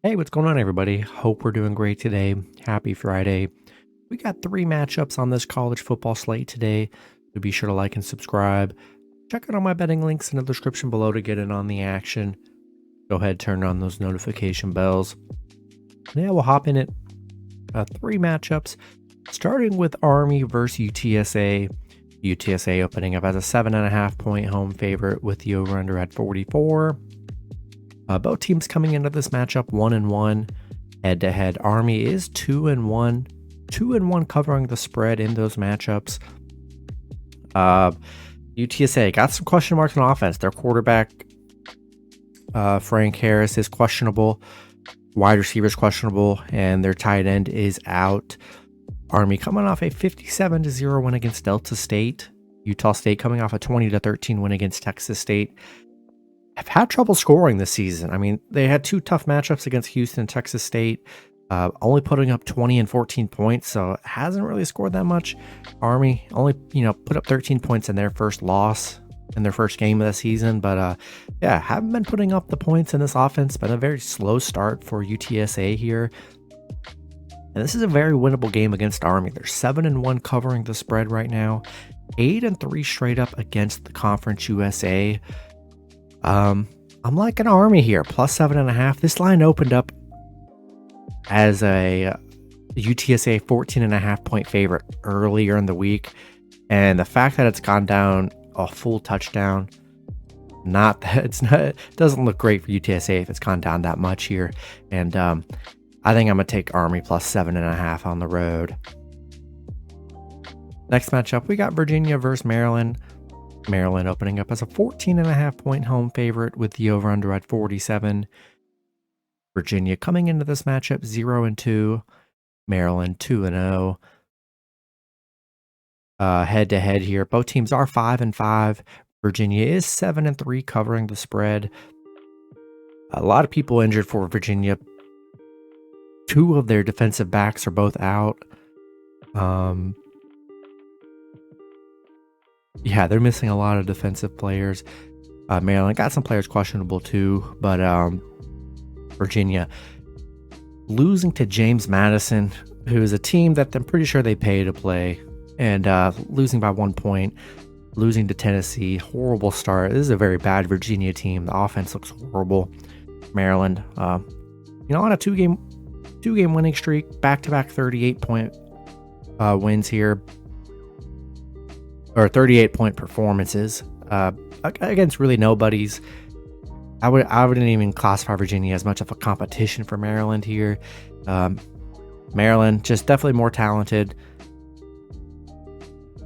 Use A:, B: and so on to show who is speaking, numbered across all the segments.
A: Hey, what's going on, everybody? Hope we're doing great today. Happy Friday. We got 3 matchups on this college football slate today, so be sure to like and subscribe. Check out all my betting links in the description below to get in on the action. Go ahead, turn on those notification bells. Yeah, we'll hop in at 3 matchups, starting with Army versus UTSA. UTSA opening up as a 7.5-point home favorite with the over-under at 44. Both teams coming into this matchup 1-1 head-to-head. Army is 2-1, 2-1 covering the spread in those matchups. UTSA got some question marks on offense. Their quarterback, Frank Harris, is questionable. Wide receiver is questionable, and their tight end is out. Army coming off a 57-0 win against Delta State. Utah State coming off a 20-13 win against Texas State. Have had trouble scoring this season. I mean, they had 2 tough matchups against Houston and Texas State, only putting up 20 and 14 points, so hasn't really scored that much. Army only, put up 13 points in their first loss in their first game of the season, but yeah, haven't been putting up the points in this offense. Been a very slow start for UTSA here. And this is a very winnable game against Army. They're 7-1 covering the spread right now, 8-3 straight up against the Conference USA. I'm liking Army here, plus 7.5. This line opened up as a UTSA 14.5-point favorite earlier in the week, and the fact that it's gone down a full touchdown, it doesn't look great for UTSA if it's gone down that much here. And I think I'm gonna take Army plus 7.5 on the road. Next matchup, we got Virginia versus Maryland. Maryland opening up as a 14.5-point home favorite with the over-under at 47. Virginia coming into this matchup 0-2. Maryland 2-0. Head-to-head here, both teams are 5-5. Virginia is 7-3 covering the spread. A lot of people injured for Virginia. 2 of their defensive backs are both out. Yeah, they're missing a lot of defensive players. Maryland got some players questionable too, but Virginia losing to James Madison, who is a team that I'm pretty sure they pay to play, and losing by 1 point, losing to Tennessee. Horrible start. This is a very bad Virginia team. The offense looks horrible. Maryland, on a two-game winning streak, back-to-back 38-point wins here. Or 38-point performances against really nobodies. I wouldn't even classify Virginia as much of a competition for Maryland here. Maryland just definitely more talented.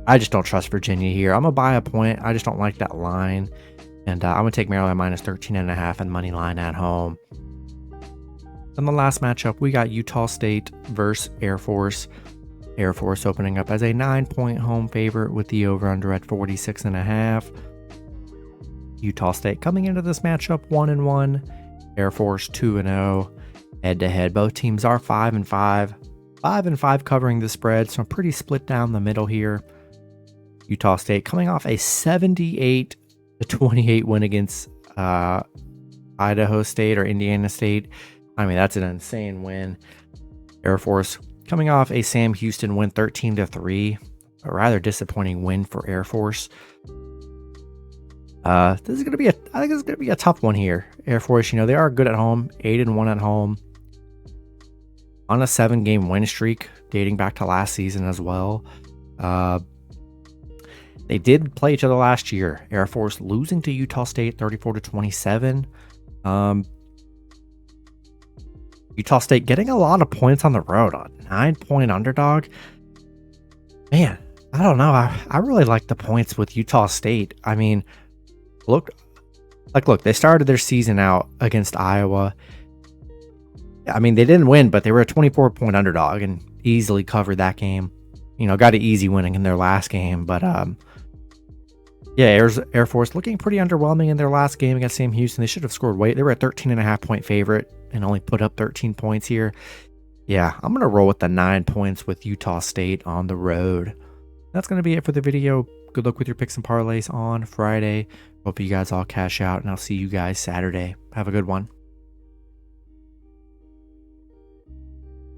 A: I just don't trust Virginia here. I'm gonna buy a point. I just don't like that line, and I'm gonna take Maryland minus 13.5 and money line at home. In the last matchup, we got Utah State versus Air Force. Air Force opening up as a 9-point home favorite with the over-under at 46.5. Utah State coming into this matchup 1-1. Air Force 2-0. Head-to-head, both teams are 5-5. 5-5 covering the spread, so pretty split down the middle here. Utah State coming off a 78-28 win against Idaho State or Indiana State. I mean, that's an insane win. Air Force coming off a Sam Houston win 13-3, a rather disappointing win for Air Force. I think this is gonna be a tough one here. Air Force, they are good at home, 8-1 at home, on a 7-game win streak dating back to last season as well. They did play each other last year. Air Force losing to Utah State 34-27. Utah State getting a lot of points on the road, a 9-point underdog. Man, I don't know. I really like the points with Utah State. I mean, look, they started their season out against Iowa. I mean, they didn't win, but they were a 24-point underdog and easily covered that game. Got an easy winning in their last game, but yeah, Air Force looking pretty underwhelming in their last game against Sam Houston. They should have scored way. They were a 13.5-point favorite and only put up 13 points here. Yeah, I'm going to roll with the 9 points with Utah State on the road. That's going to be it for the video. Good luck with your picks and parlays on Friday. Hope you guys all cash out, and I'll see you guys Saturday. Have a good one.